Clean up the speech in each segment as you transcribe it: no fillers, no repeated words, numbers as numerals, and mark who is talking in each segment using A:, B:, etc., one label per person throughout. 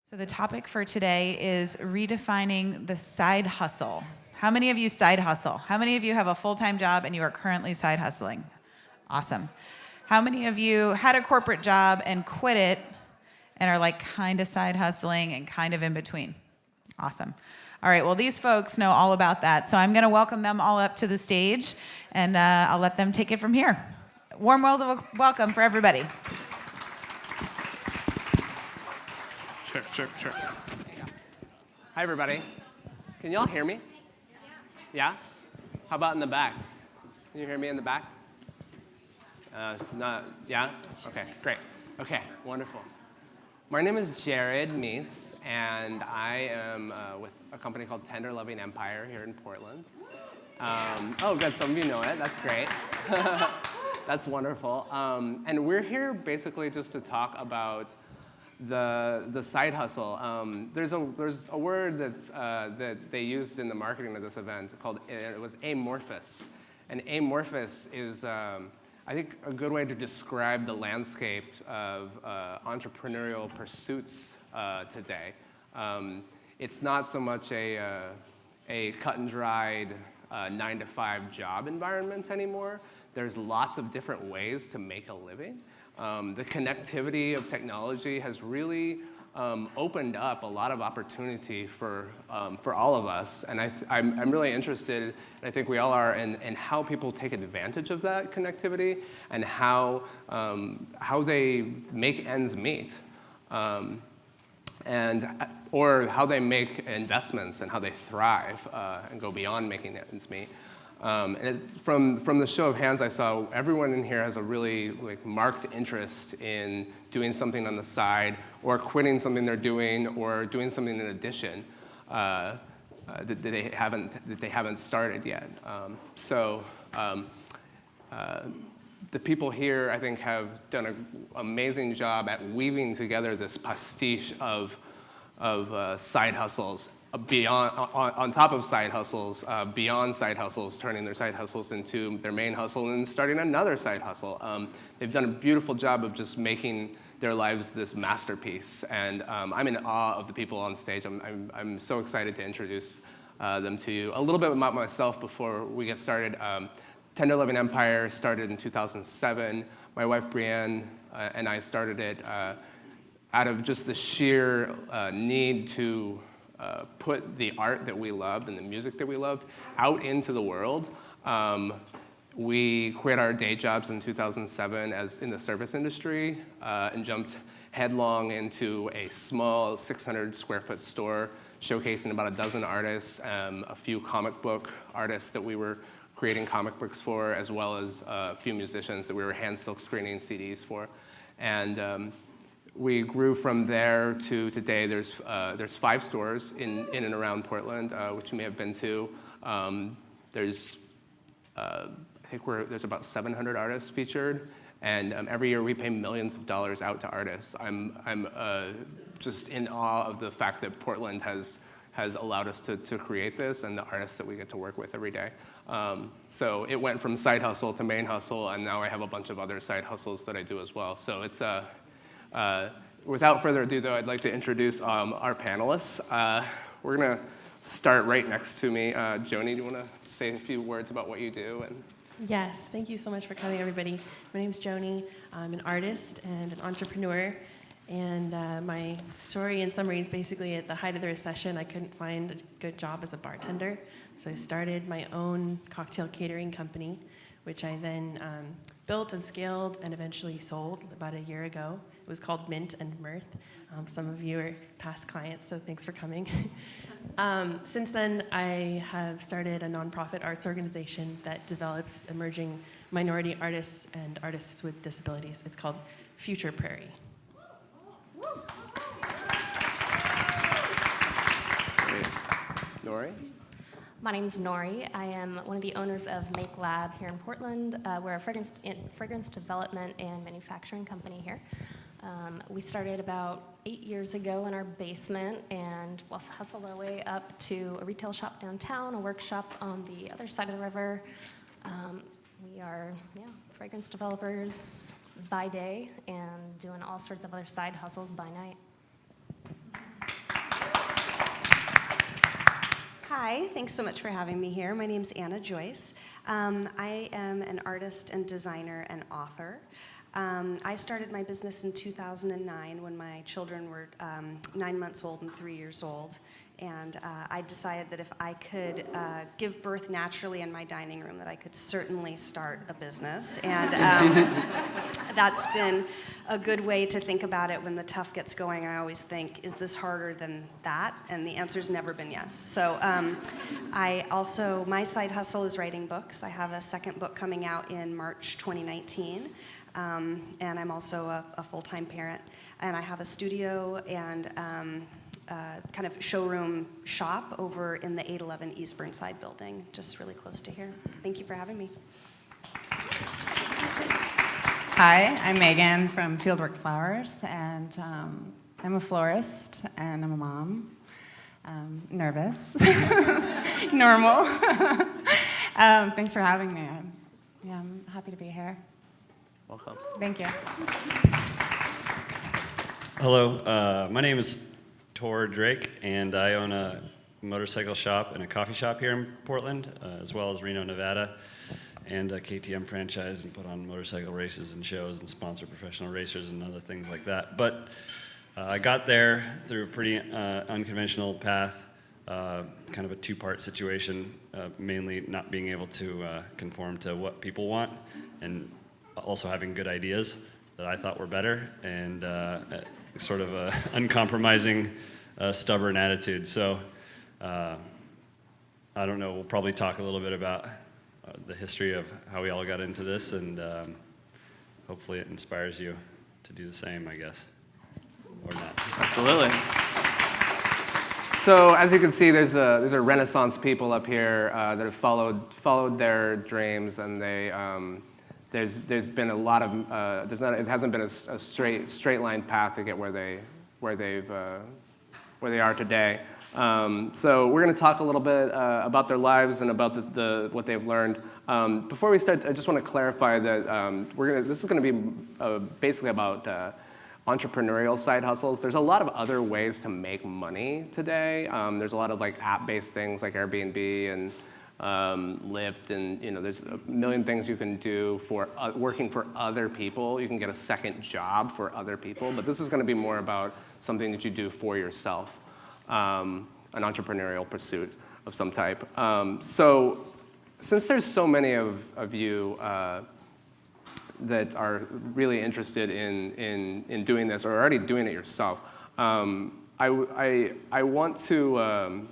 A: So the topic for today is redefining the side hustle. How many of you side hustle? How many of you have a full-time job and you are currently side hustling? Awesome. How many of you had a corporate job and quit it and are like kind of side hustling and kind of in between? Awesome. All right, well, these folks know all about that. So I'm going to welcome them all up to the stage, and I'll let them take it from here. Warm welcome for everybody.
B: Sure. Hi, everybody. Can y'all hear me? Yeah? How about in the back? Can you hear me in the back? Yeah? Okay, great. Okay, wonderful. My name is Jared Mees, and I am with a company called Tender Loving Empire here in Portland. Oh, good, some of you know it. That's great. That's wonderful. And we're here basically just to talk about the side hustle. There's a word that they used in the marketing of this event called, it was amorphous. And amorphous is, I think, a good way to describe the landscape of entrepreneurial pursuits today. It's not so much a cut and dried 9-to-5 job environment anymore. There's lots of different ways to make a living. The connectivity of technology has really opened up a lot of opportunity for all of us, and I'm really interested, and I think we all are, in how people take advantage of that connectivity and how they make ends meet, or how they make investments and how they thrive and go beyond making ends meet. And from the show of hands I saw, everyone in here has a really marked interest in doing something on the side, or quitting something they're doing, or doing something in addition that they haven't started yet. The people here, I think, have done an amazing job at weaving together this pastiche of side hustles. On top of side hustles, beyond side hustles, turning their side hustles into their main hustle and starting another side hustle. They've done a beautiful job of just making their lives this masterpiece, and I'm in awe of the people on stage. I'm so excited to introduce them to you. A little bit about myself before we get started. Tender Loving Empire started in 2007. My wife Brienne and I started it out of just the sheer need to put the art that we loved and the music that we loved out into the world. We quit our day jobs in 2007 as in the service industry and jumped headlong into a small 600 square foot store showcasing about a dozen artists, a few comic book artists that we were creating comic books for, as well as a few musicians that we were hand silk screening CDs for. And we grew from there to today. There's 5 stores in and around Portland, which you may have been to. There's about 700 artists featured, and every year we pay millions of dollars out to artists. I'm just in awe of the fact that Portland has allowed us to create this, and the artists that we get to work with every day. So it went from side hustle to main hustle, and now I have a bunch of other side hustles that I do as well. So it's without further ado, though, I'd like to introduce our panelists. We're going to start right next to me. Joni, do you want to say a few words about what you do?
C: Yes, thank you so much for coming, everybody. My name is Joni. I'm an artist and an entrepreneur. And my story in summary is basically at the height of the recession, I couldn't find a good job as a bartender. So I started my own cocktail catering company, which I then built and scaled and eventually sold about a year ago. It was called Mint and Mirth. Some of you are past clients, so thanks for coming. Since then, I have started a nonprofit arts organization that develops emerging minority artists and artists with disabilities. It's called Future Prairie.
B: Nori?
D: My name is Nori. I am one of the owners of Maak Lab here in Portland. We're a fragrance development and manufacturing company here. We started about 8 years ago in our basement and hustled our way up to a retail shop downtown, a workshop on the other side of the river. We are fragrance developers by day and doing all sorts of other side hustles by night.
E: Hi, thanks so much for having me here. My name's Anna Joyce. I am an artist and designer and author. I started my business in 2009 when my children were 9 months old and 3 years old. And I decided that if I could give birth naturally in my dining room, that I could certainly start a business. And that's been a good way to think about it. When the tough gets going, I always think, is this harder than that? And the answer's never been yes. So my side hustle is writing books. I have a second book coming out in March 2019. And I'm also a full-time parent. And I have a studio and kind of showroom shop over in the 811 East Burnside building, just really close to here. Thank you for having me.
F: Hi, I'm Megan from Fieldwork Flowers, and I'm a florist, and I'm a mom. Nervous. Normal. Thanks for having me. I'm happy to be here.
B: Welcome.
F: Thank you.
G: Hello, my name is Thor Drake, and I own a motorcycle shop and a coffee shop here in Portland, as well as Reno, Nevada, and a KTM franchise, and put on motorcycle races and shows and sponsor professional racers and other things like that. But I got there through a pretty unconventional path, kind of a two-part situation, mainly not being able to conform to what people want, and also having good ideas that I thought were better, and sort of a uncompromising, stubborn attitude. So I don't know, we'll probably talk a little bit about the history of how we all got into this, and hopefully it inspires you to do the same, I guess, or not.
B: Absolutely. So as you can see, there's a Renaissance people up here that have followed their dreams, and they there's been a lot of it hasn't been a straight line path to get where they are today. So we're going to talk a little bit about their lives and about what they've learned. Before we start, I just want to clarify that this is going to be basically about entrepreneurial side hustles. There's a lot of other ways to make money today. There's a lot of like app-based things like Airbnb and Lyft, and there's a million things you can do for working for other people. You can get a second job for other people, but this is going to be more about something that you do for yourself, an entrepreneurial pursuit of some type. So since there's so many of you that are really interested in doing this or already doing it yourself, I want to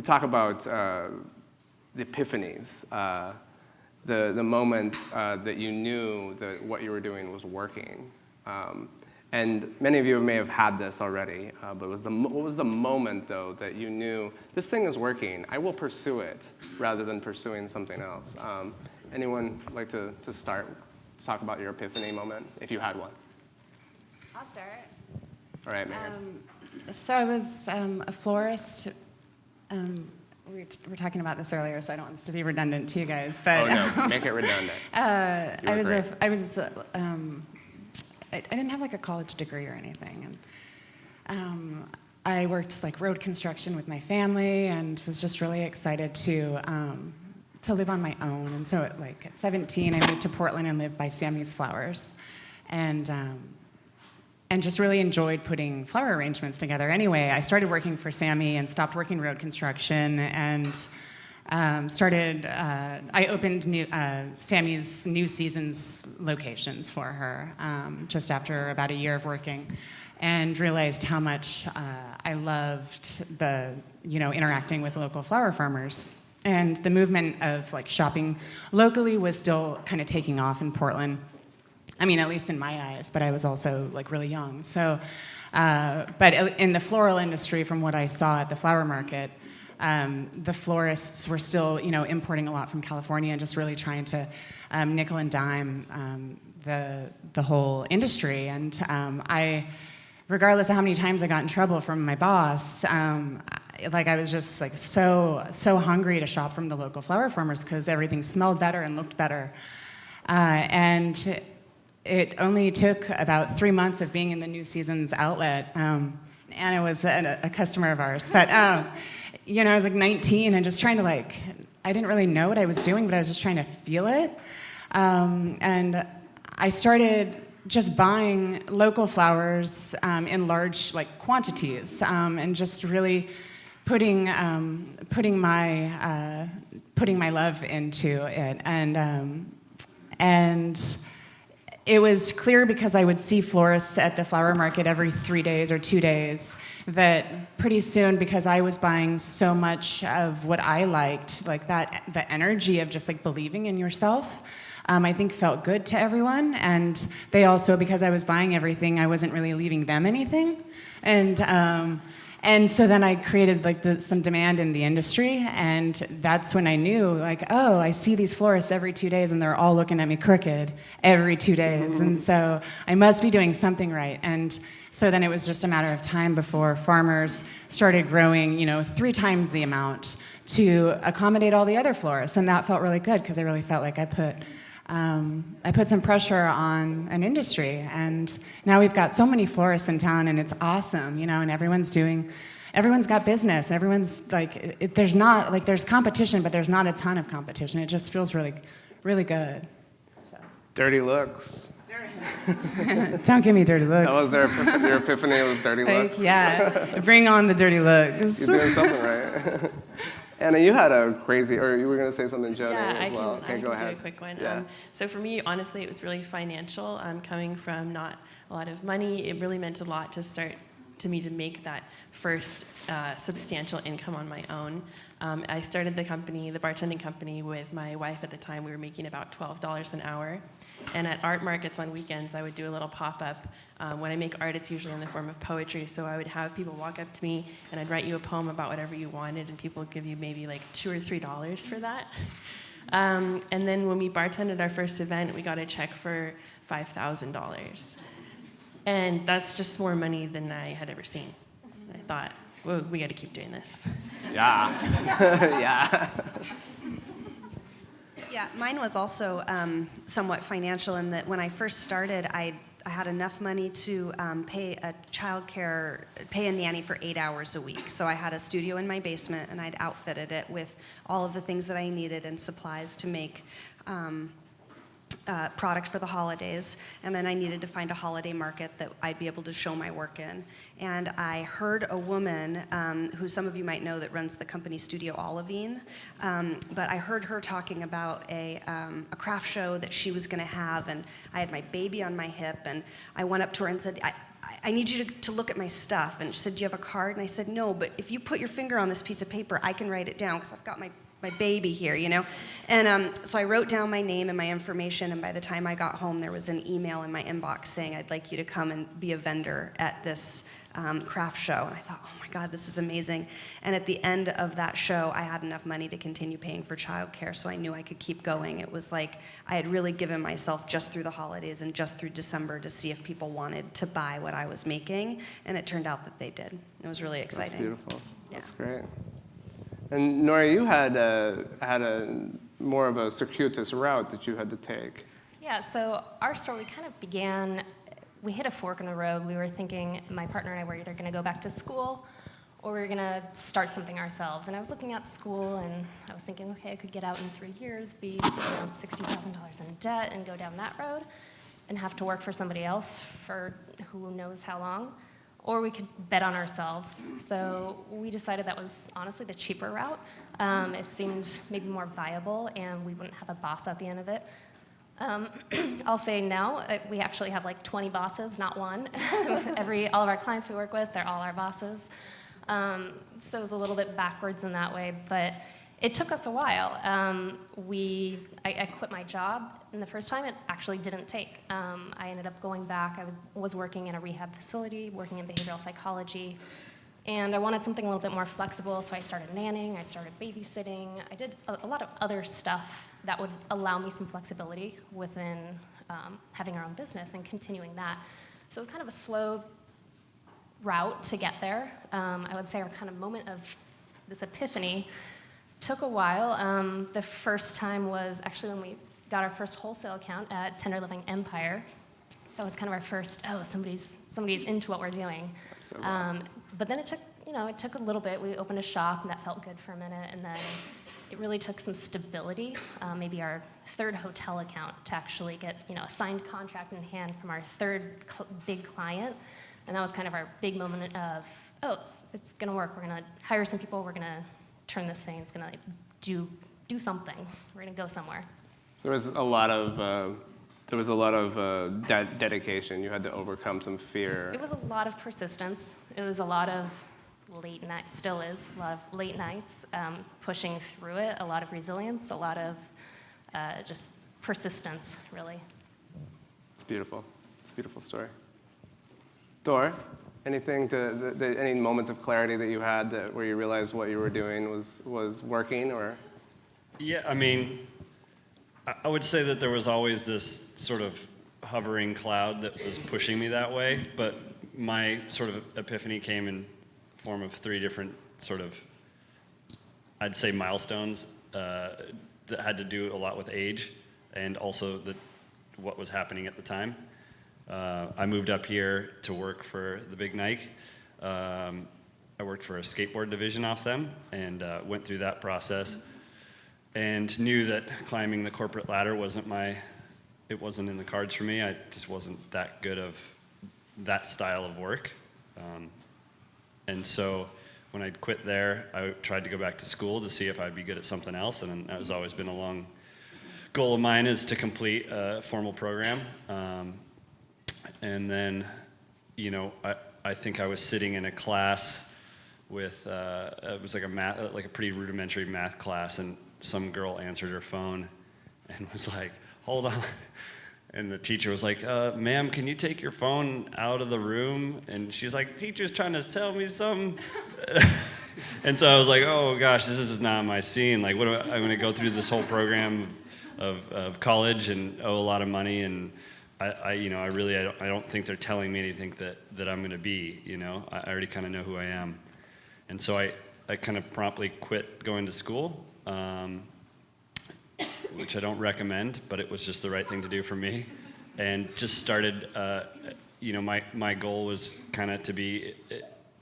B: talk about the epiphanies, the moment that you knew that what you were doing was working. And many of you may have had this already, but what was the moment, though, that you knew this thing is working, I will pursue it, rather than pursuing something else? Anyone like to start to talk about your epiphany moment, if you had one?
F: I'll start.
B: All right, Megan.
F: So I was a florist. We were talking about this earlier, so I don't want this to be redundant to you guys. But
B: no, make it redundant.
F: I didn't have like a college degree or anything, and I worked like road construction with my family, and was just really excited to live on my own. And so at 17, I moved to Portland and lived by Sammy's Flowers, and just really enjoyed putting flower arrangements together. Anyway, I started working for Sammy and stopped working road construction, and I opened Sammy's New Seasons locations for her just after about a year of working, and realized how much I loved interacting with local flower farmers. And the movement of like shopping locally was still kind of taking off in Portland. I mean, at least in my eyes, but I was also like really young. So, but in the floral industry, from what I saw at the flower market, the florists were still, importing a lot from California and just really trying to nickel and dime the whole industry. And regardless of how many times I got in trouble from my boss, I was just like so hungry to shop from the local flower farmers because everything smelled better and looked better. And it only took about 3 months of being in the New Seasons outlet. Anna was a customer of ours, but I was like 19 and just trying to I didn't really know what I was doing, but I was just trying to feel it. And I started just buying local flowers in large quantities, and just really putting my love into it. And it was clear, because I would see florists at the flower market every 3 days or 2 days, that pretty soon, because I was buying so much of what I liked, the energy of just believing in yourself, I think felt good to everyone. And they also, because I was buying everything, I wasn't really leaving them anything. And so then I created some demand in the industry, and that's when I knew, oh, I see these florists every 2 days, and they're all looking at me crooked every 2 days, and so I must be doing something right. And so then it was just a matter of time before farmers started growing, 3 times the amount to accommodate all the other florists, and that felt really good, because I really felt like I put some pressure on an industry, and now we've got so many florists in town, and it's awesome, and everyone's got business. Everyone's there's competition, but there's not a ton of competition. It just feels really, really good. So.
B: Dirty looks.
F: Don't give me dirty looks.
B: That was your epiphany with dirty looks?
F: Yeah, bring on the dirty looks.
B: You're doing something right. Anna, you had a crazy, or you were going to say something, Joni, as well.
C: I can
B: go
C: do
B: ahead.
C: a quick one.
B: Yeah.
C: So for me, honestly, it was really financial. Coming from not a lot of money, it really meant a lot to make that first substantial income on my own. I started the bartending company, with my wife at the time. We were making about $12 an hour. And at art markets on weekends, I would do a little pop-up. When I make art, it's usually in the form of poetry. So I would have people walk up to me, and I'd write you a poem about whatever you wanted, and people would give you maybe $2 or $3 for that. And then when we bartended our first event, we got a check for $5,000. And that's just more money than I had ever seen. I thought, well, we got to keep doing this.
B: Yeah. Yeah.
E: Yeah, mine was also somewhat financial, in that when I first started, I had enough money to pay a nanny for 8 hours a week. So I had a studio in my basement, and I'd outfitted it with all of the things that I needed and supplies to make product for the holidays. And then I needed to find a holiday market that I'd be able to show my work in. And I heard a woman who some of you might know, that runs the company Studio Olivine. But I heard her talking about a craft show that she was going to have, and I had my baby on my hip, and I went up to her and said, I need you to look at my stuff. And she said, do you have a card? And I said, no, but if you put your finger on this piece of paper, I can write it down, because I've got my baby here, And so I wrote down my name and my information, and by the time I got home, there was an email in my inbox saying, I'd like you to come and be a vendor at this craft show. And I thought, oh my God, this is amazing. And at the end of that show, I had enough money to continue paying for childcare, so I knew I could keep going. It was like I had really given myself just through the holidays and just through December to see if people wanted to buy what I was making, and it turned out that they did. It was really exciting.
B: That's beautiful.
E: Yeah.
B: That's great. And Nori, you had a more of a circuitous route that you had to take.
D: Yeah, so our story kind of began, we hit a fork in the road. We were thinking, my partner and I were either going to go back to school, or we were going to start something ourselves. And I was looking at school, and I was thinking, okay, I could get out in 3 years, be around $60,000 in debt, and go down that road, and have to work for somebody else for who knows how long. Or we could bet on ourselves. So we decided that was honestly the cheaper route. It seemed maybe more viable, and we wouldn't have a boss at the end of it. I'll say now, we actually have 20 bosses, not one. All of our clients we work with, they're all our bosses. So it was a little bit backwards in that way, but it took us a while. I quit my job, and the first time it actually didn't take. I ended up going back. I was working in a rehab facility, working in behavioral psychology, and I wanted something a little bit more flexible, so I started nannying, I started babysitting. I did a lot of other stuff that would allow me some flexibility within having our own business and continuing that. So it was kind of a slow route to get there. I would say our kind of moment of this epiphany took a while. The first time was actually when we got our first wholesale account at Tender Living Empire. That was kind of our first, somebody's into what we're doing. But then it it took a little bit. We opened a shop, and that felt good for a minute, and then it really took some stability, maybe our third hotel account, to actually get a signed contract in hand from our third big client. And that was kind of our big moment of, it's going to work. We're going to hire some people. We're going to turn this thing. It's going to do something. We're going to go somewhere.
B: So there was a lot of dedication. You had to overcome some fear.
D: It was a lot of persistence. It was a lot of late nights, still is, a lot of late nights, pushing through it, a lot of resilience, a lot of just persistence, really.
B: It's beautiful. It's a beautiful story. Thor, any moments of clarity that you had where you realized what you were doing was working, or?
G: Yeah, I mean, I would say that there was always this sort of hovering cloud that was pushing me that way, but my sort of epiphany came in form of 3 different sort of, I'd say, milestones that had to do a lot with age and also what was happening at the time. I moved up here to work for the big Nike. I worked for a skateboard division off them and went through that process and knew that climbing the corporate ladder wasn't in the cards for me. I just wasn't that good of that style of work. And so when I quit there, I tried to go back to school to see if I'd be good at something else, and that has always been a long goal of mine, is to complete a formal program. And then, I think I was sitting in a class with, it was like a pretty rudimentary math class, and some girl answered her phone and was like, "Hold on." And the teacher was like, "Ma'am, can you take your phone out of the room?" And she's like, "Teacher's trying to tell me something." And so I was like, "Oh gosh, this is not my scene. Like, I'm going to go through this whole program of college and owe a lot of money, and I don't think they're telling me anything that I'm going to be. I already kind of know who I am." And so I kind of promptly quit going to school. Which I don't recommend, but it was just the right thing to do for me. And just started, my goal was kind of to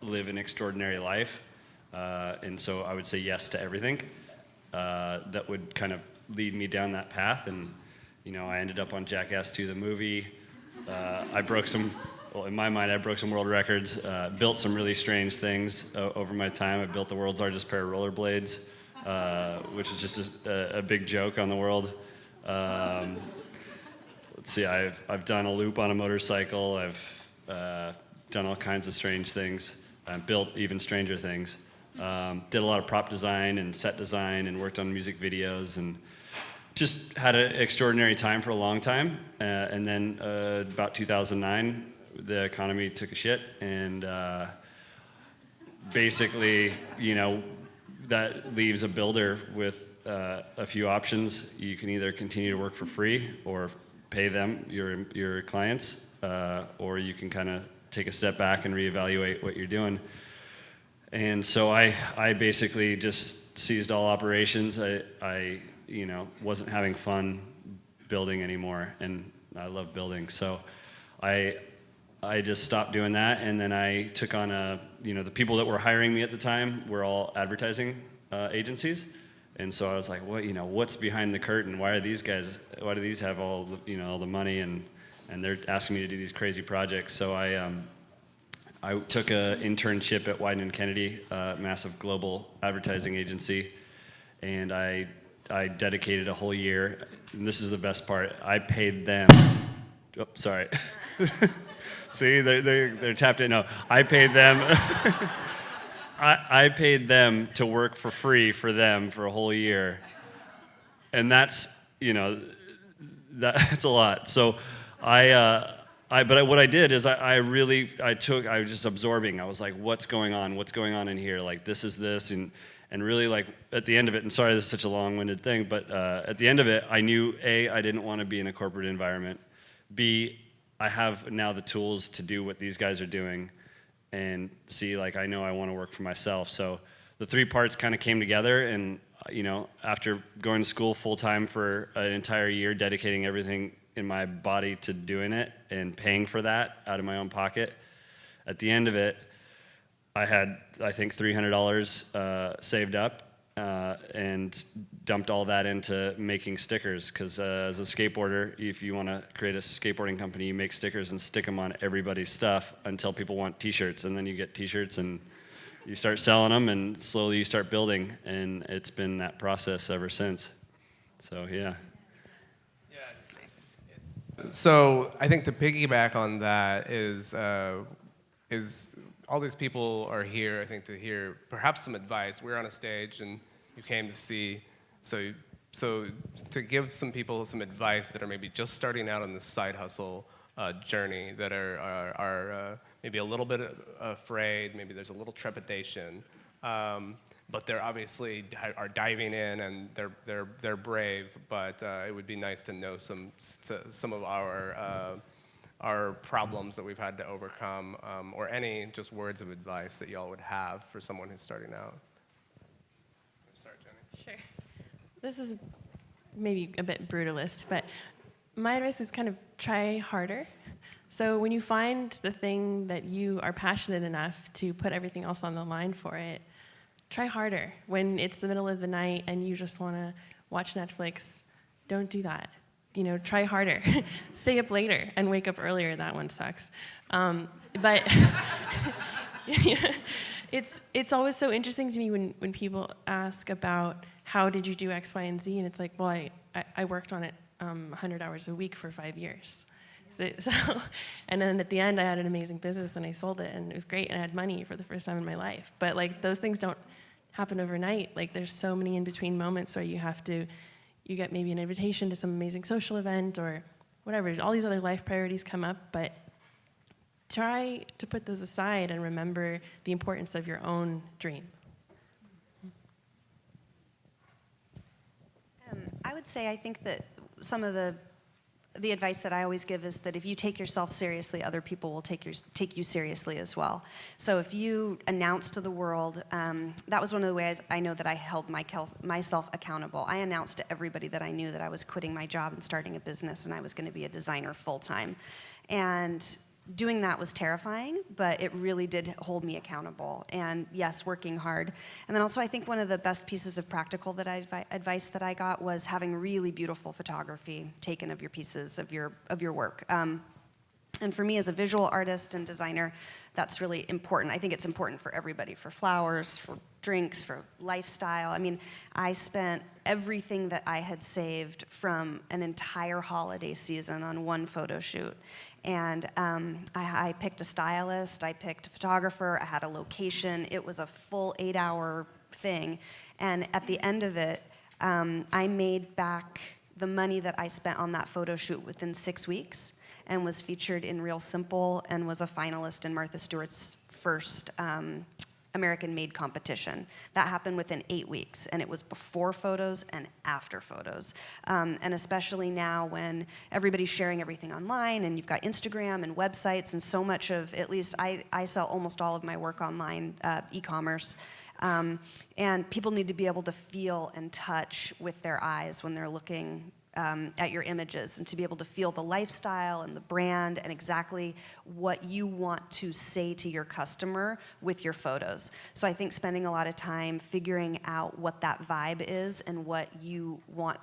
G: live an extraordinary life. And so I would say yes to everything that would kind of lead me down that path. And, I ended up on Jackass 2, the movie. In my mind, I broke some world records, built some really strange things over my time. I built the world's largest pair of rollerblades. Which is just a big joke on the world. Let's see, I've done a loop on a motorcycle. I've done all kinds of strange things. I've built even stranger things. Did a lot of prop design and set design and worked on music videos and just had an extraordinary time for a long time. And then about 2009, the economy took a shit, and basically, that leaves a builder with a few options. You can either continue to work for free or pay them, your clients, or you can kind of take a step back and reevaluate what you're doing. And so I basically just seized all operations. I wasn't having fun building anymore, and I love building. So I just stopped doing that, and then I took on the people that were hiring me at the time were all advertising agencies, and so I was like, what's behind the curtain? Why do these have all the money, and they're asking me to do these crazy projects? So I took an internship at Wieden & Kennedy, a massive global advertising agency, and I dedicated a whole year, and this is the best part, I paid them, sorry. See, they're tapped in. No, I paid them. I paid them to work for free for them for a whole year, and that's that's a lot. So but what I did is I was just absorbing. I was like, what's going on? What's going on in here? Like this, and really like at the end of it. And sorry, this is such a long-winded thing, but at the end of it, I knew I didn't want to be in a corporate environment. B, I have now the tools to do what these guys are doing, and see, like, I know I want to work for myself. So the 3 parts kind of came together, and after going to school full-time for an entire year, dedicating everything in my body to doing it and paying for that out of my own pocket, at the end of it, I had, I think, $300 saved up and dumped all that into making stickers, because as a skateboarder, if you want to create a skateboarding company, you make stickers and stick them on everybody's stuff until people want t-shirts, and then you get t-shirts and you start selling them, and slowly you start building, and it's been that process ever since. So yeah.
B: So I think to piggyback on that is all these people are here, I think, to hear perhaps some advice. We're on a stage, and you came to see, so to give some people some advice that are maybe just starting out on this side hustle journey, that are maybe a little bit afraid, maybe there's a little trepidation, but they're obviously are diving in, and they're brave. But it would be nice to know some of our problems that we've had to overcome, or any just words of advice that y'all would have for someone who's starting out. Start, Joni.
C: Sure. This is maybe a bit brutalist, but my advice is kind of try harder. So when you find the thing that you are passionate enough to put everything else on the line for it, try harder. When it's the middle of the night and you just want to watch Netflix, don't do that. Try harder. Stay up later and wake up earlier. That one sucks. But it's always so interesting to me when people ask about how did you do X, Y, and Z, and it's like, well, I worked on it 100 hours a week for 5 years. So, and then at the end, I had an amazing business, and I sold it, and it was great, and I had money for the first time in my life. But those things don't happen overnight. There's so many in-between moments where you get maybe an invitation to some amazing social event or whatever. All these other life priorities come up, but try to put those aside and remember the importance of your own dream.
E: I would say I think that some of the advice that I always give is that if you take yourself seriously, other people will take you seriously as well. So if you announce to the world, that was one of the ways I know that I held myself accountable. I announced to everybody that I knew that I was quitting my job and starting a business, and I was going to be a designer full-time. And doing that was terrifying, but it really did hold me accountable. And yes, working hard. And then also, I think one of the best pieces of practical advice that I got was having really beautiful photography taken of your pieces of your work. And for me, as a visual artist and designer, that's really important. I think it's important for everybody, for flowers, for drinks, for lifestyle. I mean, I spent everything that I had saved from an entire holiday season on one photo shoot. And I picked a stylist, I picked a photographer, I had a location. It was a full 8-hour thing. And at the end of it, I made back the money that I spent on that photo shoot within 6 weeks, and was featured in Real Simple and was a finalist in Martha Stewart's first American-made competition. That happened within 8 weeks, and it was before photos and after photos. And especially now when everybody's sharing everything online, and you've got Instagram and websites, and so much of, at least I sell almost all of my work online, e-commerce. And people need to be able to feel and touch with their eyes when they're looking at your images, and to be able to feel the lifestyle and the brand and exactly what you want to say to your customer with your photos. So I think spending a lot of time figuring out what that vibe is and what you want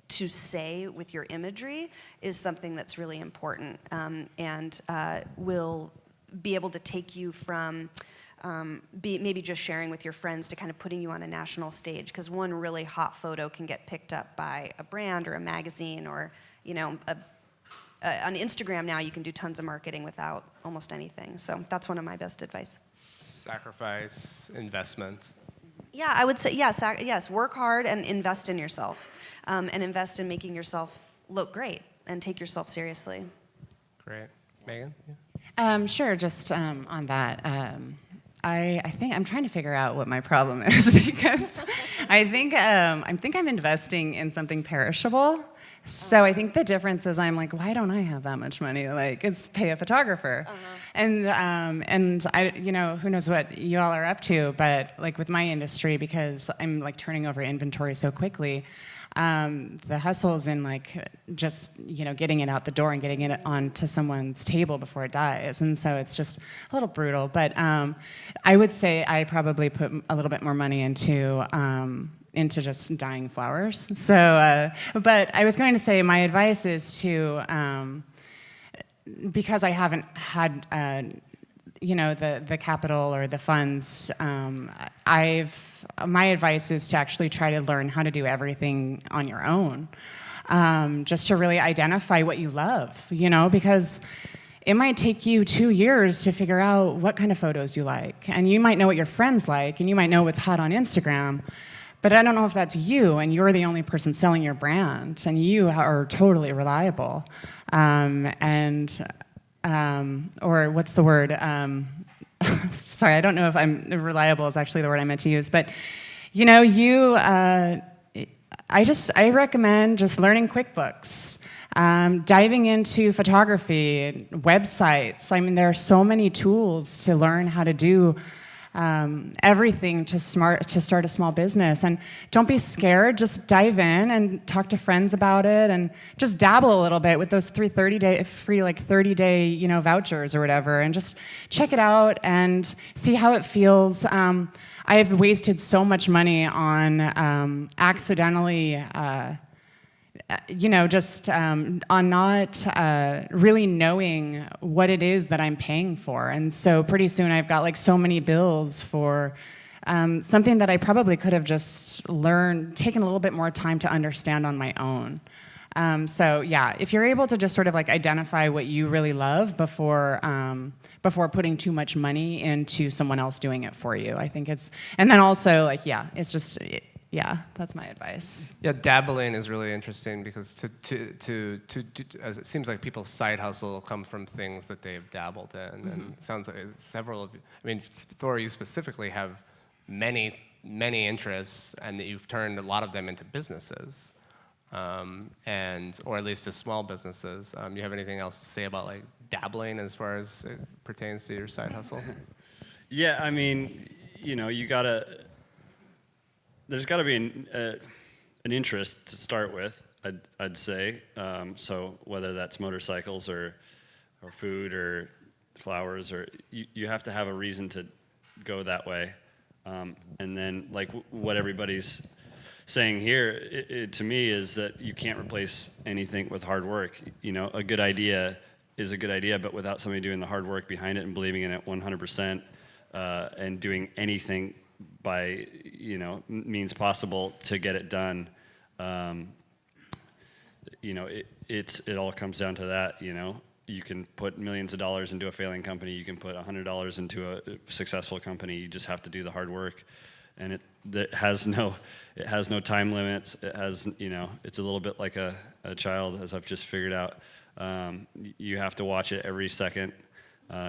E: to say with your imagery is something that's really important, and will be able to take you from maybe just sharing with your friends to kind of putting you on a national stage, because one really hot photo can get picked up by a brand or a magazine, or on Instagram now you can do tons of marketing without almost anything. So that's one of my best advice.
B: Sacrifice, investment.
E: Yeah, I would say yes. Work hard and invest in yourself, and invest in making yourself look great and take yourself seriously.
B: Great, Megan.
F: Yeah. Sure. Just on that. I think I'm trying to figure out what my problem is, because I think I'm investing in something perishable. So I think the difference is I'm like, why don't I have that much money? It's pay a photographer. And I, who knows what you all are up to, but with my industry, because I'm turning over inventory so quickly, The hustle is in like just, getting it out the door and getting it onto someone's table before it dies. And so it's just a little brutal. But I would say I probably put a little bit more money into just dying flowers. So, but I was going to say my advice is to, because I haven't had, the capital or the funds, my advice is to actually try to learn how to do everything on your own, just to really identify what you love, because it might take you 2 years to figure out what kind of photos you like, and you might know what your friends like, and you might know what's hot on Instagram, but I don't know if that's you, and you're the only person selling your brand, and you are totally reliable, or what's the word? Sorry, I don't know if reliable is actually the word I meant to use, but I recommend just learning QuickBooks, diving into photography, websites. I mean, there are so many tools to learn how to do everything to start a small business. And don't be scared, just dive in and talk to friends about it, and just dabble a little bit with those free 30-day vouchers or whatever, and just check it out and see how it feels. I've wasted so much money on accidentally on not really knowing what it is that I'm paying for. And so pretty soon I've got like so many bills for something that I probably could have just taken a little bit more time to understand on my own. So yeah, if you're able to just sort of like identify what you really love before putting too much money into someone else doing it for you, I think and then also like, yeah, it's just, yeah, that's my advice.
B: Yeah, dabbling is really interesting because as it seems like people's side hustle come from things that they've dabbled in, and it sounds like several of you. I mean, Thor, you specifically have many interests, and that you've turned a lot of them into businesses, or at least to small businesses. You have anything else to say about like dabbling as far as it pertains to your side hustle?
G: Yeah, I mean, there's got to be an interest to start with, I'd say. So whether that's motorcycles or food or flowers, or you have to have a reason to go that way. And then like what everybody's saying here, to me, is that you can't replace anything with hard work. A good idea is a good idea, but without somebody doing the hard work behind it and believing in it 100%, and doing anything by means possible to get it done, it all comes down to that. You can put millions of dollars into a failing company, you can put $100 into a successful company. You just have to do the hard work, and it has no time limits. It has it's a little bit like a child, as I've just figured out. You have to watch it every second.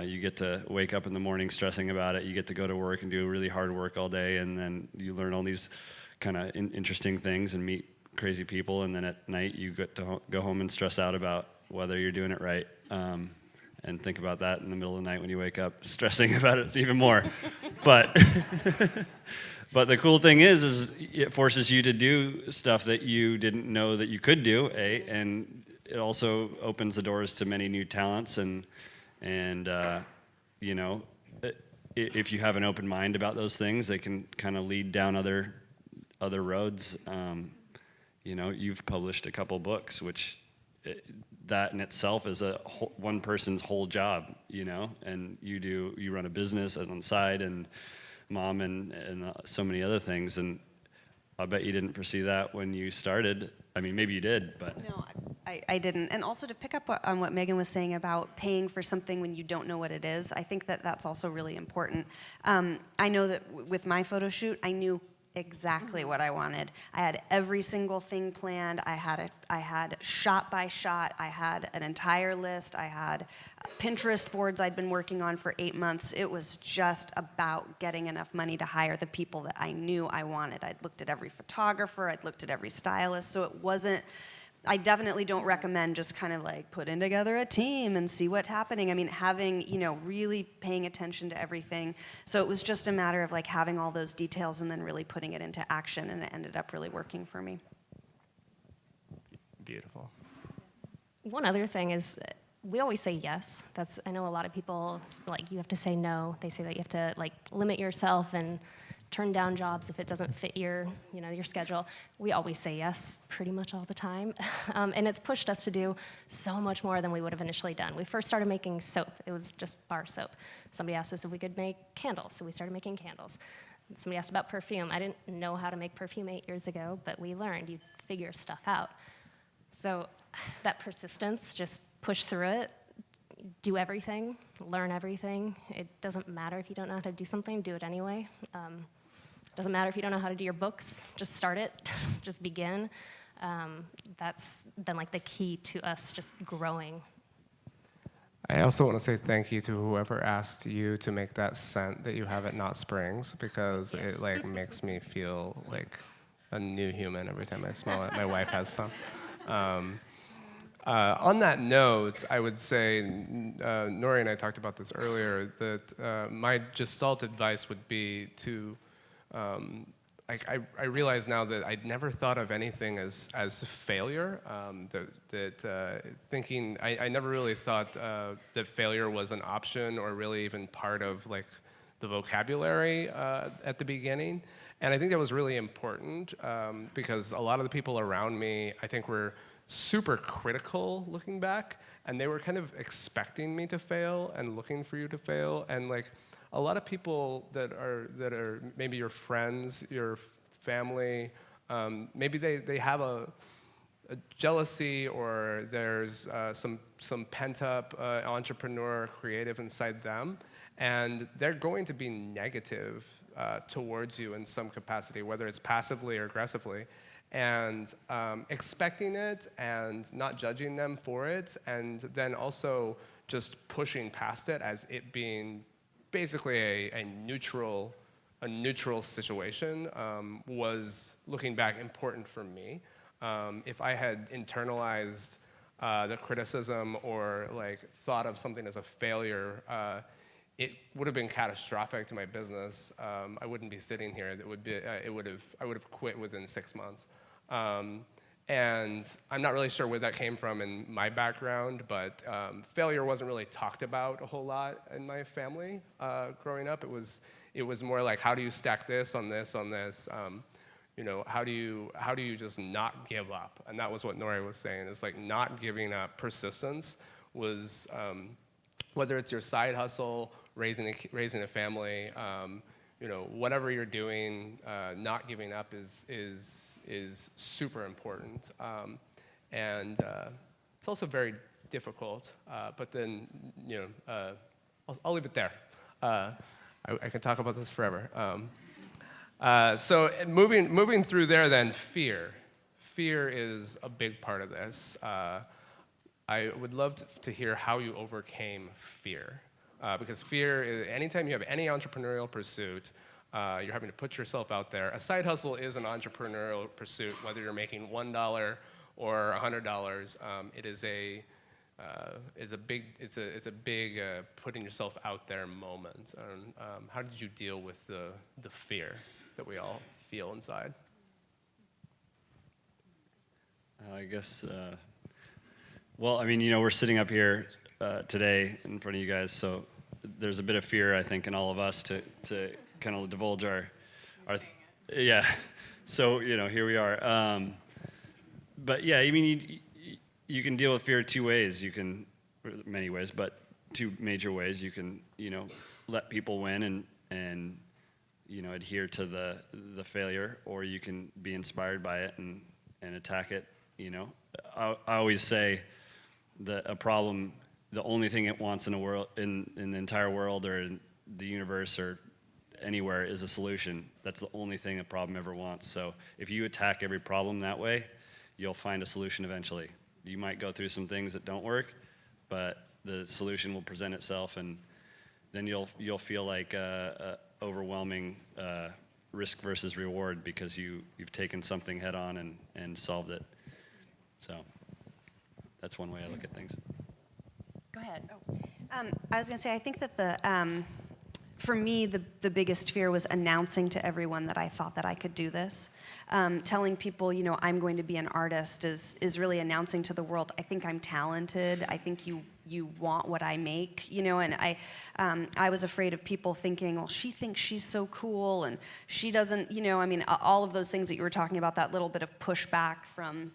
G: You get to wake up in the morning stressing about it. You get to go to work and do really hard work all day, and then you learn all these kind of interesting things and meet crazy people, and then at night you get to go home and stress out about whether you're doing it right, and think about that in the middle of the night when you wake up, stressing about it even more. But the cool thing is it forces you to do stuff that you didn't know that you could do, and it also opens the doors to many new talents, and if you have an open mind about those things, they can kind of lead down other roads. You've published a couple books, which that in itself is one person's whole job, and you run a business on the side, and mom, and so many other things, and I bet you didn't foresee that when you started. I mean, maybe you did, but...
E: No, I didn't. And also to pick up on what Megan was saying about paying for something when you don't know what it is, I think that's also really important. I know that with my photo shoot, I knew exactly what I wanted. I had every single thing planned. I had shot by shot. I had an entire list. I had Pinterest boards I'd been working on for 8 months. It was just about getting enough money to hire the people that I knew I wanted. I'd looked at every photographer. I'd looked at every stylist. So it wasn't, I definitely don't recommend just kind of like putting together a team and see what's happening. I mean, having, really paying attention to everything. So it was just a matter of like having all those details and then really putting it into action, and it ended up really working for me.
B: beautiful.
D: One other thing is we always say yes. I know a lot of people, like, you have to say no. They say that you have to, like, limit yourself and turn down jobs if it doesn't fit your schedule. We always say yes pretty much all the time. And it's pushed us to do so much more than we would have initially done. We first started making soap. It was just bar soap. Somebody asked us if we could make candles, so we started making candles. Somebody asked about perfume. I didn't know how to make perfume 8 years ago, but we learned. You figure stuff out. So that persistence, just push through it, do everything, learn everything. It doesn't matter if you don't know how to do something, do it anyway. Doesn't matter if you don't know how to do your books, just start it, just begin. That's been like the key to us just growing.
B: I also want to say thank you to whoever asked you to make that scent that you have at Knot Springs, because it like makes me feel like a new human every time I smell it. My wife has some. On that note, I would say, Nori and I talked about this earlier, that my gestalt advice would be to, I realize now that I'd never thought of anything as failure, thinking, I never really thought that failure was an option or really even part of like the vocabulary at the beginning. And I think that was really important because a lot of the people around me, I think, were super critical looking back, and they were kind of expecting me to fail and looking for you to fail. And like a lot of people that are maybe your friends, your family, maybe they have a jealousy, or there's some pent up entrepreneur creative inside them, and they're going to be negative towards you in some capacity, whether it's passively or aggressively. And expecting it and not judging them for it, and then also just pushing past it as it being basically a neutral situation was, looking back, important for me. If I had internalized the criticism or like thought of something as a failure, it would have been catastrophic to my business. I wouldn't be sitting here. I would have quit within 6 months. And I'm not really sure where that came from in my background, but failure wasn't really talked about a whole lot in my family growing up. It was more like, how do you stack this on this on this? How do you just not give up? And that was what Nori was saying. It's like not giving up. Persistence was, whether it's your side hustle, raising a family, whatever you're doing, not giving up is super important. And it's also very difficult, but then, I'll leave it there. I can talk about this forever. So moving through there then, fear. Fear is a big part of this. I would love to hear how you overcame fear. Because fear, anytime you have any entrepreneurial pursuit, you're having to put yourself out there. A side hustle is an entrepreneurial pursuit, whether you're making $1 or $100. It is a big putting yourself out there moment. How did you deal with the fear that we all feel inside?
G: I guess. Well, I mean, we're sitting up here today in front of you guys, so there's a bit of fear, I think, in all of us to kind of divulge our yeah. So here we are. But yeah, I mean, you can deal with fear 2 ways. Many ways, but 2 major ways. You can let people win and adhere to the failure, or you can be inspired by it and attack it. I always say that a problem, the only thing it wants in the entire world or in the universe or anywhere, is a solution. That's the only thing a problem ever wants. So if you attack every problem that way, you'll find a solution eventually. You might go through some things that don't work, but the solution will present itself, and then you'll feel like overwhelming risk versus reward because you've taken something head on and solved it. So that's one way I look at things.
E: Go ahead. I was going to say, I think that for me, the biggest fear was announcing to everyone that I thought that I could do this. Telling people, I'm going to be an artist is really announcing to the world, I think I'm talented, I think you want what I make, and I was afraid of people thinking, well, she thinks she's so cool, and she doesn't, all of those things that you were talking about, that little bit of pushback from,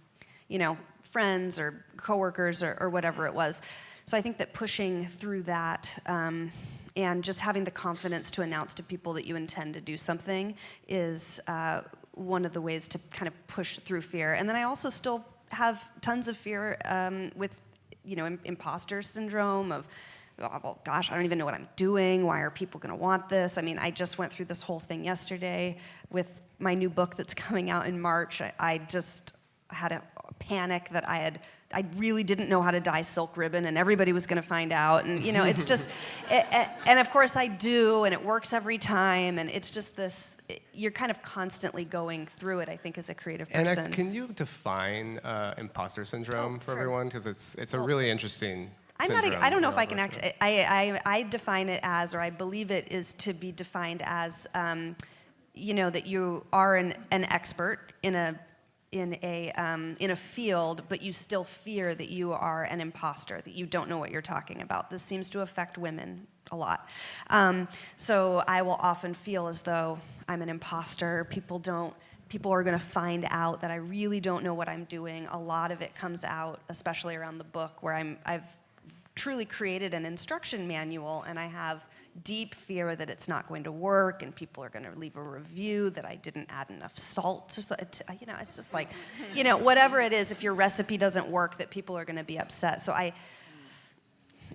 E: friends or coworkers or whatever it was. So I think that pushing through that, and just having the confidence to announce to people that you intend to do something is one of the ways to kind of push through fear. And then I also still have tons of fear with, imposter syndrome of, well, gosh, I don't even know what I'm doing. Why are people going to want this? I mean, I just went through this whole thing yesterday with my new book that's coming out in March. I just had a panic that I really didn't know how to dye silk ribbon, and everybody was going to find out. And, it's just, and of course I do, and it works every time. And it's just this, you're kind of constantly going through it, I think, as a creative person.
B: Anna, can you define imposter syndrome for
E: sure.
B: everyone? Because it's a really interesting syndrome.
E: I don't know if I can actually, I define it as, or I believe it is to be defined as, that you are an expert in a field, but you still fear that you are an imposter, that you don't know what you're talking about. This seems to affect women a lot. So I will often feel as though I'm an imposter. People are going to find out that I really don't know what I'm doing. A lot of it comes out, especially around the book, where I've truly created an instruction manual, and I have deep fear that it's not going to work, and people are going to leave a review that I didn't add enough salt. Or so, it's just like, whatever it is, if your recipe doesn't work, that people are going to be upset. So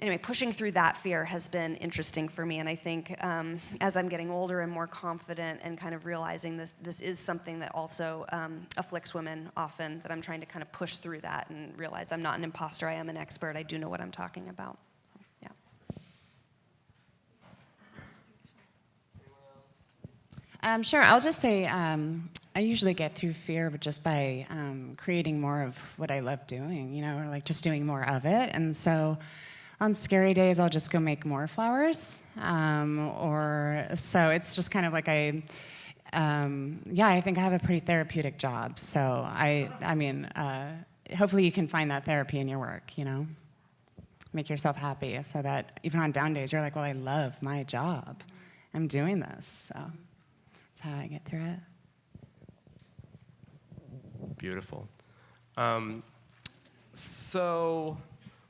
E: anyway, pushing through that fear has been interesting for me, and I think as I'm getting older and more confident and kind of realizing this is something that also afflicts women often, that I'm trying to kind of push through that and realize I'm not an imposter, I am an expert, I do know what I'm talking about.
F: Sure. I'll just say I usually get through fear, but just by creating more of what I love doing, or like just doing more of it. And so on scary days, I'll just go make more flowers. So it's just kind of like I think I have a pretty therapeutic job. So hopefully you can find that therapy in your work, Make yourself happy so that even on down days, you're like, well, I love my job. I'm doing this, so. That's how I get through it.
B: Beautiful. So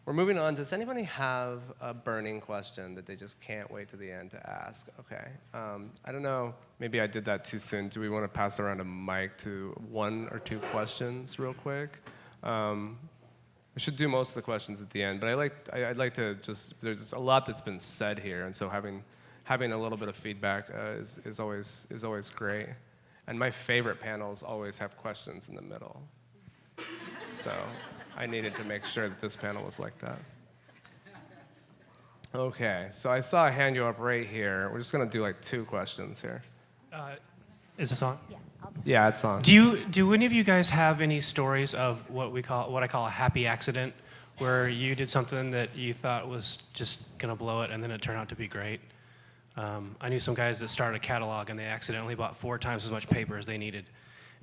B: we're moving on. Does anybody have a burning question that they just can't wait to the end to ask? Okay. I don't know. Maybe I did that too soon. Do we want to pass around a mic to one or two questions real quick? We should do most of the questions at the end, but I'd like to just, there's a lot that's been said here, and so having a little bit of feedback is always great. And my favorite panels always have questions in the middle. So I needed to make sure that this panel was like that. Okay, so I saw a hand you up right here. We're just gonna do like 2 questions here.
H: Is this on?
D: Yeah,
B: Yeah, it's on.
H: Do any of you guys have any stories of what I call a happy accident, where you did something that you thought was just gonna blow it, and then it turned out to be great? I knew some guys that started a catalog and they accidentally bought 4 times as much paper as they needed.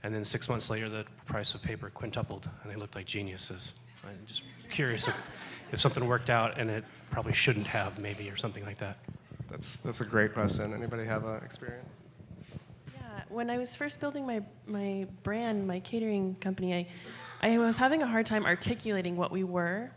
H: And then 6 months later, the price of paper quintupled and they looked like geniuses. I'm just curious if something worked out and it probably shouldn't have, maybe, or something like that.
B: That's a great question. Anybody have an experience?
C: Yeah, when I was first building my brand, my catering company, I was having a hard time articulating what we were.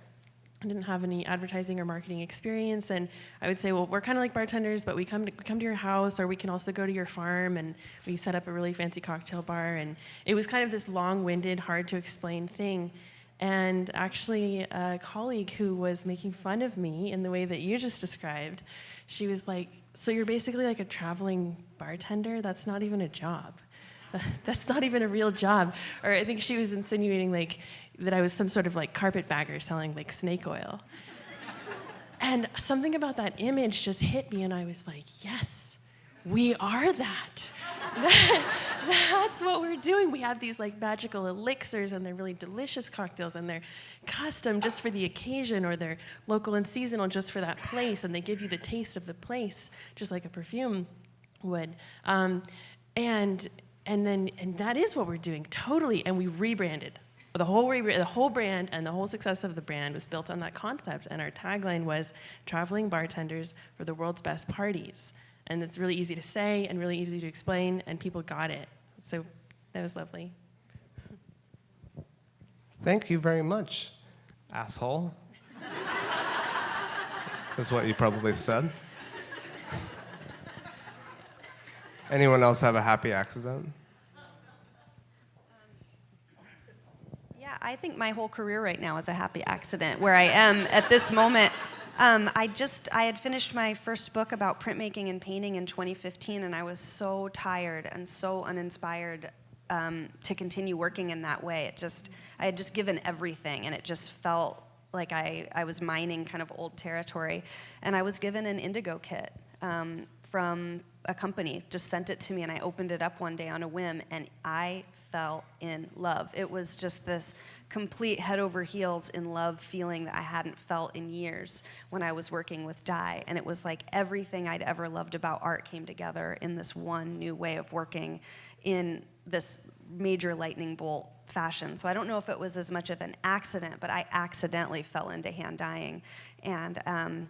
C: I didn't have any advertising or marketing experience, and I would say, well, we're kind of like bartenders, but we come to your house, or we can also go to your farm, and we set up a really fancy cocktail bar, and it was kind of this long-winded, hard-to-explain thing. And actually, a colleague who was making fun of me in the way that you just described, she was like, so you're basically like a traveling bartender? That's not even a job. That's not even a real job. Or I think she was insinuating like that I was some sort of like carpetbagger selling like snake oil. And something about that image just hit me, and I was like, yes, we are that. That's what we're doing. We have these like magical elixirs, and they're really delicious cocktails, and they're custom just for the occasion, or they're local and seasonal just for that place, and they give you the taste of the place, just like a perfume would. And that is what we're doing, totally. And we rebranded. The whole brand and the whole success of the brand was built on that concept. And our tagline was traveling bartenders for the world's best parties. And it's really easy to say and really easy to explain, and people got it. So that was lovely.
B: Thank you very much, asshole. That's what you probably said. Anyone else have a happy accident?
E: Yeah, I think my whole career right now is a happy accident. Where I am at this moment, I had finished my first book about printmaking and painting in 2015, and I was so tired and so uninspired to continue working in that way. I had just given everything, and it just felt like I was mining kind of old territory. And I was given an indigo kit from a company, just sent it to me, and I opened it up one day on a whim, and I fell in love. It was just this complete head over heels in love feeling that I hadn't felt in years when I was working with dye. And it was like everything I'd ever loved about art came together in this one new way of working in this major lightning bolt fashion. So I don't know if it was as much of an accident, but I accidentally fell into hand dyeing. And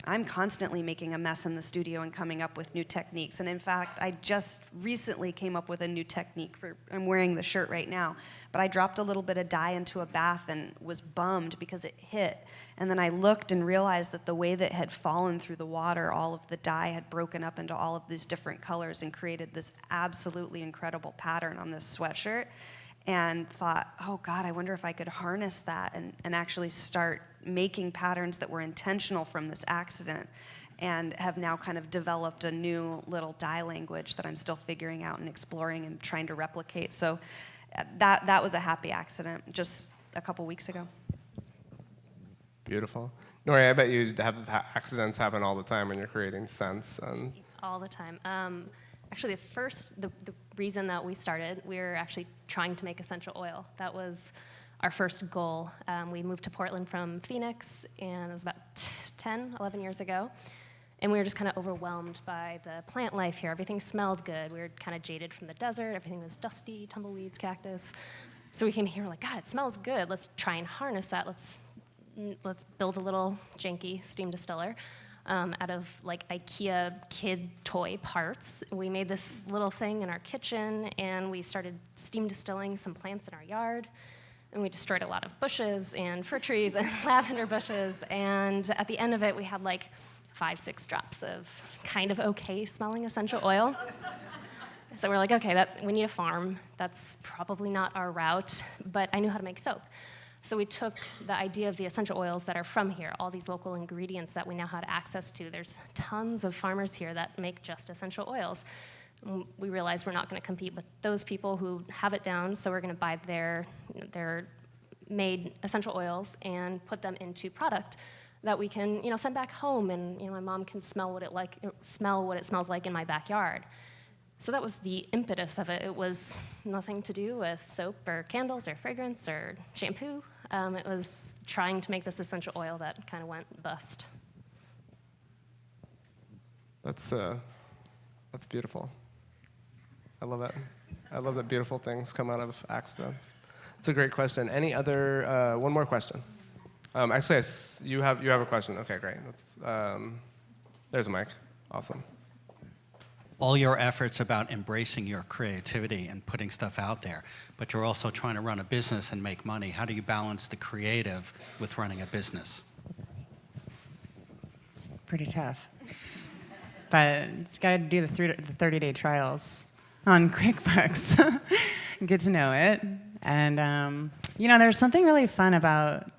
E: I'm constantly making a mess in the studio and coming up with new techniques. And in fact, I just recently came up with a new technique I'm wearing the shirt right now, but I dropped a little bit of dye into a bath and was bummed because it hit. And then I looked and realized that the way that it had fallen through the water, all of the dye had broken up into all of these different colors and created this absolutely incredible pattern on this sweatshirt. And thought, oh God, I wonder if I could harness that and actually start making patterns that were intentional from this accident, and have now kind of developed a new little dye language that I'm still figuring out and exploring and trying to replicate. So that was a happy accident just a couple weeks ago.
B: Beautiful. Nori, I bet you have accidents happen all the time when you're creating scents.
D: All the time. Actually, the reason that we started, we were actually trying to make essential oil. That was our first goal. We moved to Portland from Phoenix, and it was about 11 years ago. And we were just kind of overwhelmed by the plant life here. Everything smelled good. We were kind of jaded from the desert. Everything was dusty, tumbleweeds, cactus. So we came here, we're like, God, it smells good. Let's try and harness that. Let's build a little janky steam distiller. Out of like IKEA kid toy parts. We made this little thing in our kitchen, and we started steam distilling some plants in our yard. And we destroyed a lot of bushes and fir trees and lavender bushes. And at the end of it, we had like 5-6 drops of kind of okay smelling essential oil. So we're like, okay, we need a farm. That's probably not our route, but I knew how to make soap. So we took the idea of the essential oils that are from here, all these local ingredients that we now have access to. There's tons of farmers here that make just essential oils. We realized we're not going to compete with those people who have it down, so we're going to buy their made essential oils and put them into product that we can, send back home, and my mom can smell what it smells like in my backyard. So that was the impetus of it. It was nothing to do with soap or candles or fragrance or shampoo. It was trying to make this essential oil that kind of went bust.
B: That's beautiful. I love it. I love that beautiful things come out of accidents. It's a great question. Any other, one more question. Actually, you have a question. Okay, great. There's a mic. Awesome.
I: All your efforts about embracing your creativity and putting stuff out there, but you're also trying to run a business and make money. How do you balance the creative with running a business?
F: It's pretty tough. But you got to do the 30-day trials on QuickBooks. Get to know it. And, there's something really fun about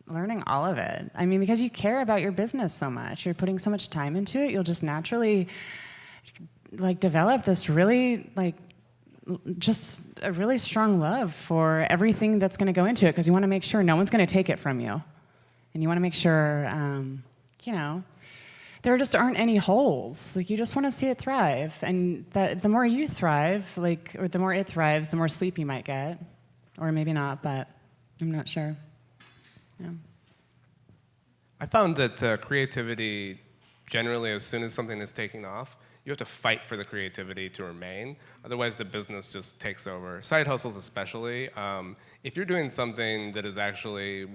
F: learning all of it. I mean, because you care about your business so much, you're putting so much time into it, you'll just naturally develop this really just a really strong love for everything that's going to go into it, because you want to make sure no one's going to take it from you. And you want to make sure, there just aren't any holes. Like, you just want to see it thrive. And the more you thrive, like, or the more it thrives, the more sleep you might get. Or maybe not, but I'm not sure. Yeah.
B: I found that creativity, generally, as soon as something is taking off, you have to fight for the creativity to remain. Otherwise, the business just takes over. Side hustles especially. If you're doing something that is actually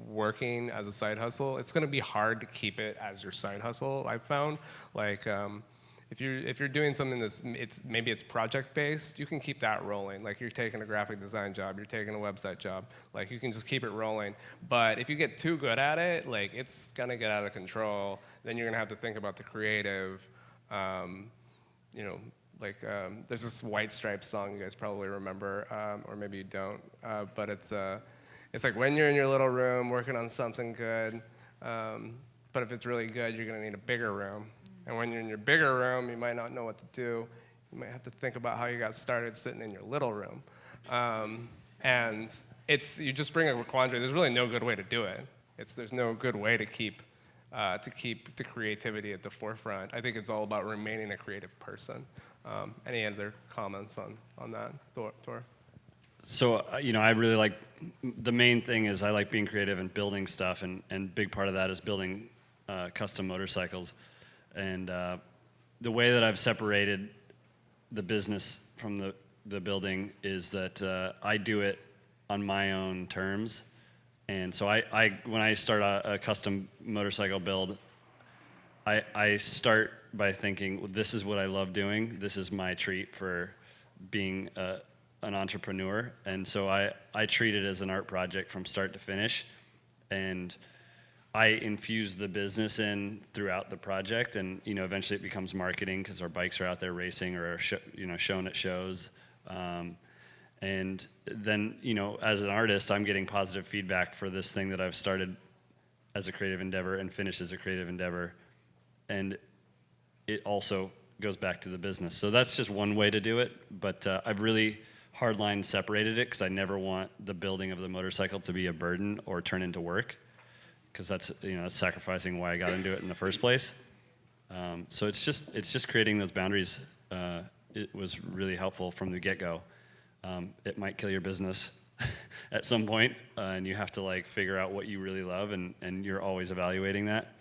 B: working as a side hustle, it's going to be hard to keep it as your side hustle, I've found. Like, if you're doing something that's, maybe it's project-based, you can keep that rolling. Like, you're taking a graphic design job, you're taking a website job, like, you can just keep it rolling. But if you get too good at it, like, it's gonna get out of control. Then you're gonna have to think about the creative. You know, like, there's this White Stripes song you guys probably remember, or maybe you don't, but it's like when you're in your little room working on something good, but if it's really good, you're gonna need a bigger room. And when you're in your bigger room, you might not know what to do. You might have to think about how you got started sitting in your little room. And you just bring a quandary. There's really no good way to do it. There's no good way to keep the creativity at the forefront. I think it's all about remaining a creative person. Any other comments on that, Thor?
G: So, I really like, the main thing is I like being creative and building stuff, and big part of that is building custom motorcycles. And the way that I've separated the business from the building is that I do it on my own terms. And so when I start a custom motorcycle build, I start by thinking, well, this is what I love doing. This is my treat for being an entrepreneur. And so I treat it as an art project from start to finish. And I infuse the business in throughout the project, and eventually it becomes marketing because our bikes are out there racing or are shown at shows. And then, as an artist, I'm getting positive feedback for this thing that I've started as a creative endeavor and finished as a creative endeavor. And it also goes back to the business. So that's just one way to do it, but I've really hardline separated it because I never want the building of the motorcycle to be a burden or turn into work, because that's sacrificing why I got into it in the first place. So it's just creating those boundaries. It was really helpful from the get-go. It might kill your business at some point, and you have to figure out what you really love, and you're always evaluating that.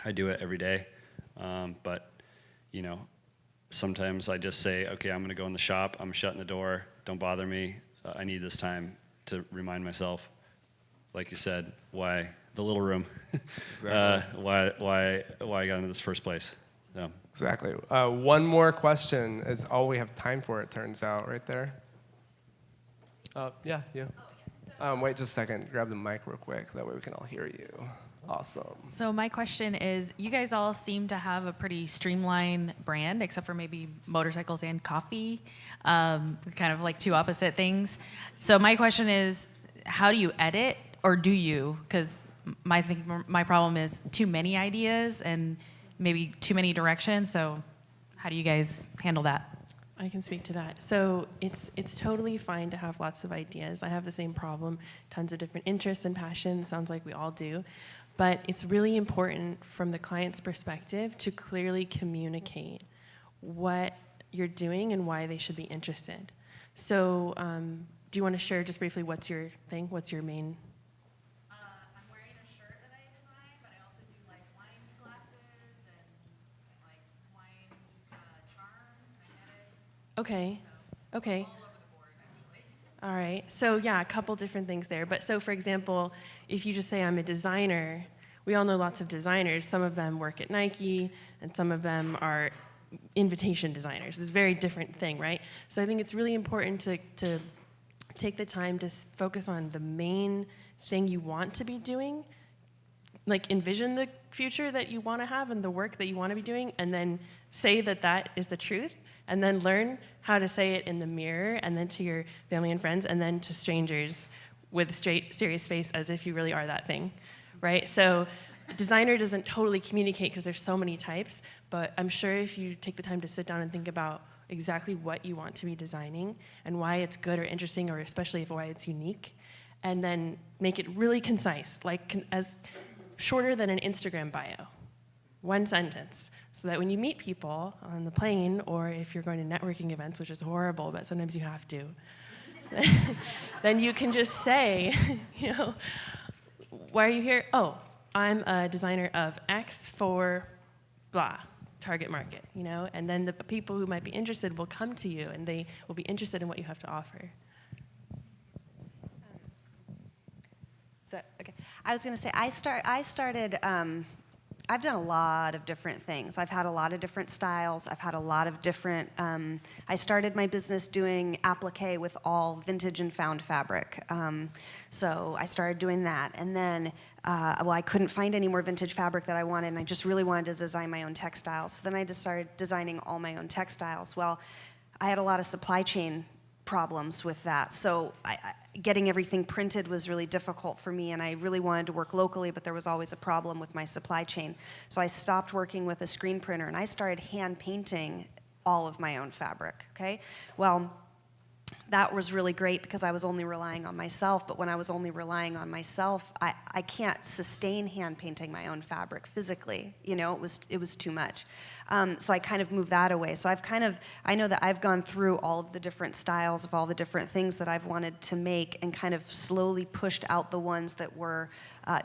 G: I do it every day, but sometimes I just say, okay, I'm gonna go in the shop, I'm shutting the door, don't bother me. I need this time to remind myself, like you said, why the little room, exactly. Why I got into this first place. So.
B: Exactly. One more question is all we have time for, it turns out, right there. Yeah, you. Wait just a second. Grab the mic real quick. That way we can all hear you. Awesome.
J: So my question is, you guys all seem to have a pretty streamlined brand, except for maybe motorcycles and coffee, kind of like two opposite things. So my question is, how do you edit, or do you? Because my problem is too many ideas and maybe too many directions. So how do you guys handle that?
C: I can speak to that. So it's totally fine to have lots of ideas. I have the same problem, tons of different interests and passions, sounds like we all do. But it's really important from the client's perspective to clearly communicate what you're doing and why they should be interested. So do you want to share just briefly what's your thing? What's your main?
J: I'm wearing a shirt that I designed, but I also do wine glasses and wine charms, magnetic.
C: Okay.
J: So,
C: Okay.
J: all over the board, actually.
C: All right. So yeah, a couple different things there. But so for example, if you just say I'm a designer, we all know lots of designers. Some of them work at Nike, and some of them are invitation designers. It's a very different thing, right? So I think it's really important to take the time to focus on the main thing you want to be doing, envision the future that you want to have and the work that you want to be doing, and then say that is the truth, and then learn how to say it in the mirror, and then to your family and friends, and then to strangers with a straight, serious face as if you really are that thing, right? So designer doesn't totally communicate because there's so many types, but I'm sure if you take the time to sit down and think about exactly what you want to be designing and why it's good or interesting, or especially why it's unique, and then make it really concise, as shorter than an Instagram bio, one sentence, so that when you meet people on the plane, or if you're going to networking events, which is horrible, but sometimes you have to, then you can just say, why are you here? Oh, I'm a designer of X for blah, target market, and then the people who might be interested will come to you, and they will be interested in what you have to offer.
E: Okay. I was going to say, I started, I've done a lot of different things. I've had a lot of different styles. I've had a lot of different, I started my business doing applique with all vintage and found fabric. So I started doing that. And then, I couldn't find any more vintage fabric that I wanted, and I just really wanted to design my own textiles. So then I just started designing all my own textiles. Well, I had a lot of supply chain problems with that. So getting everything printed was really difficult for me, and I really wanted to work locally, but there was always a problem with my supply chain. So I stopped working with a screen printer, and I started hand painting all of my own fabric, okay? Well, that was really great because I was only relying on myself, but when I was only relying on myself, I can't sustain hand painting my own fabric physically. It was too much. So I kind of moved that away. So I know that I've gone through all of the different styles of all the different things that I've wanted to make, and kind of slowly pushed out the ones that were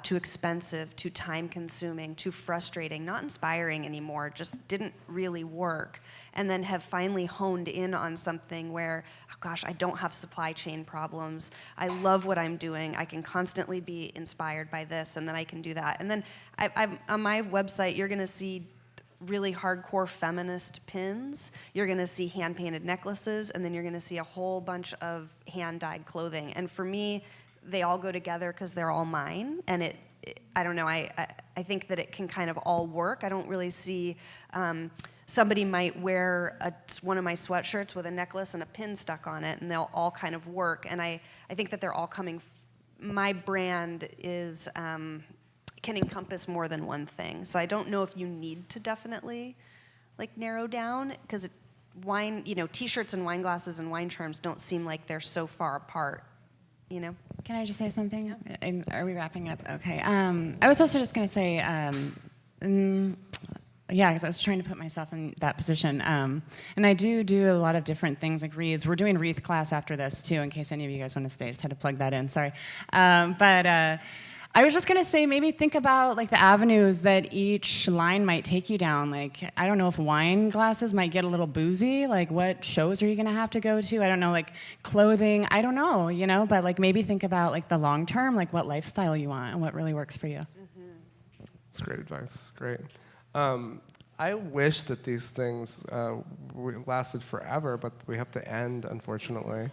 E: too expensive, too time-consuming, too frustrating, not inspiring anymore, just didn't really work. And then have finally honed in on something where, oh gosh, I don't have supply chain problems. I love what I'm doing. I can constantly be inspired by this, and then I can do that. And then on my website, you're going to see really hardcore feminist pins. You're going to see hand-painted necklaces, and then you're going to see a whole bunch of hand-dyed clothing. And for me, they all go together because they're all mine, and I don't know, I think that it can kind of all work. I don't really see, somebody might wear one of my sweatshirts with a necklace and a pin stuck on it, and they'll all kind of work. And I think that they're all coming, my brand is, can encompass more than one thing. So I don't know if you need to definitely narrow down, because t-shirts and wine glasses and wine charms don't seem like they're so far apart.
F: Can I just say something? Yeah. And are we wrapping up? Okay. I was also just going to say, because I was trying to put myself in that position. And I do a lot of different things, like wreaths. We're doing wreath class after this, too, in case any of you guys want to stay. Just had to plug that in. Sorry. But I was just going to say, maybe think about the avenues that each line might take you down. I don't know if wine glasses might get a little boozy. What shows are you going to have to go to? I don't know, clothing. I don't know, but maybe think about the long term, what lifestyle you want and what really works for you.
B: Mm-hmm. That's great advice. Great. I wish that these things lasted forever, but we have to end, unfortunately.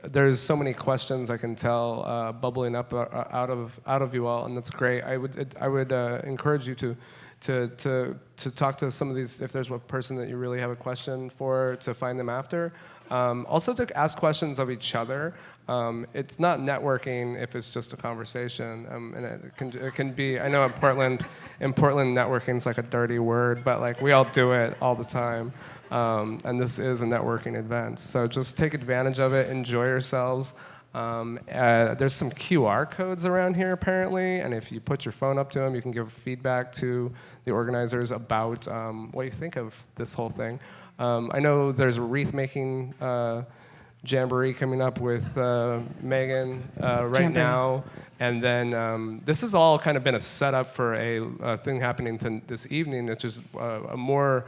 B: There's so many questions I can tell bubbling up out of you all, and that's great. I would encourage you to talk to some of these, if there's one person that you really have a question for, to find them after. Also to ask questions of each other. It's not networking if it's just a conversation, and it can be. I know in Portland, networking is a dirty word, but we all do it all the time. And this is a networking event. So just take advantage of it, enjoy yourselves. There's some QR codes around here apparently, and if you put your phone up to them, you can give feedback to the organizers about what you think of this whole thing. I know there's a wreath making jamboree coming up with Megan right now, and then this has all kind of been a setup for a thing happening this evening that's just a more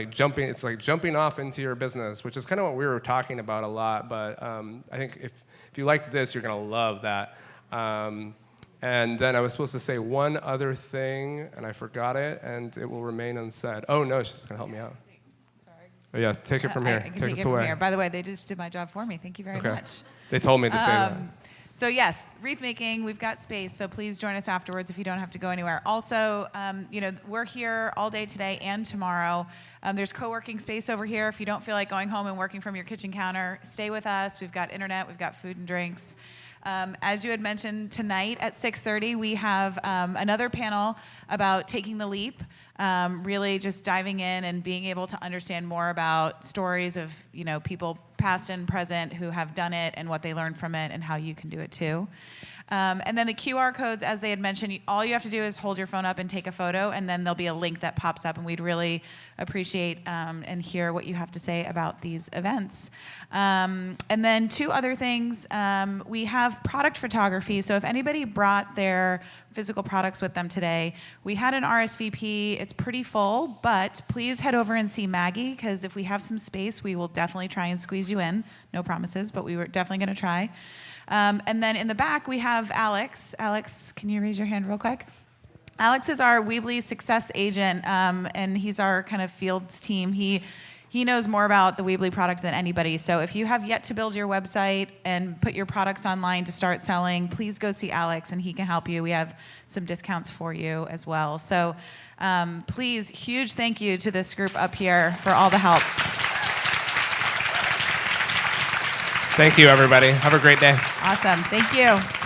B: jumping. It's jumping off into your business, which is kind of what we were talking about a lot. But I think if you like this, you're gonna love that. And then I was supposed to say one other thing, and I forgot it, and it will remain unsaid. Oh no, she's gonna help me out. Sorry. Oh yeah, take it from here.
A: I can take us away. From here. By the way, they just did my job for me. Thank you very much.
B: They told me to say that.
A: So yes, wreath making, we've got space, so please join us afterwards if you don't have to go anywhere. Also, we're here all day today and tomorrow. There's co-working space over here. If you don't feel like going home and working from your kitchen counter, stay with us. We've got internet, we've got food and drinks. As you had mentioned, tonight at 6:30, we have another panel about taking the leap, really just diving in and being able to understand more about stories of people past and present who have done it and what they learned from it and how you can do it too. And then the QR codes, as they had mentioned, all you have to do is hold your phone up and take a photo, and then there'll be a link that pops up, and we'd really appreciate and hear what you have to say about these events. And then 2 other things. We have product photography, so if anybody brought their physical products with them today, we had an RSVP. It's pretty full, but please head over and see Maggie, because if we have some space, we will definitely try and squeeze you in. No promises, but we were definitely going to try. And then in the back, we have Alex. Alex, can you raise your hand real quick? Alex is our Weebly success agent, and he's our kind of fields team. He knows more about the Weebly product than anybody. So if you have yet to build your website and put your products online to start selling, please go see Alex, and he can help you. We have some discounts for you as well. So please, huge thank you to this group up here for all the help.
B: Thank you, everybody. Have a great day.
A: Awesome. Thank you.